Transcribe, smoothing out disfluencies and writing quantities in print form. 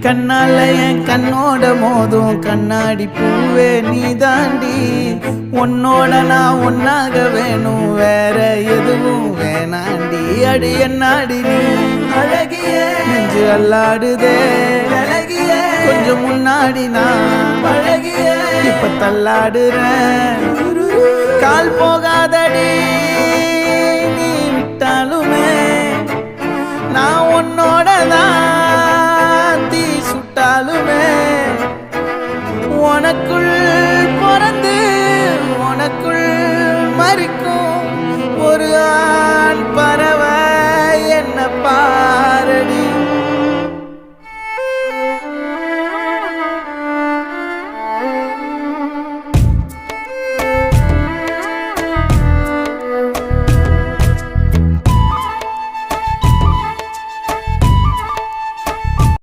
கண்ணால என் கண்ணோட மோதும் கண்ணாடி பூவே நீ தாண்டி உன்னோட நான் ஒன்னாக வேணும் வேற எதுவும் வேணாண்டி அடி என்னாடி நீ அழகிய நெஞ்சு அல்லாடுதே அழகிய கொஞ்சம் முன்னாடி நான் அழகிய இப்ப தள்ளாடுறேன் கால் போகாதடி நீ விட்டாலுமே நான் உன்னோட தான்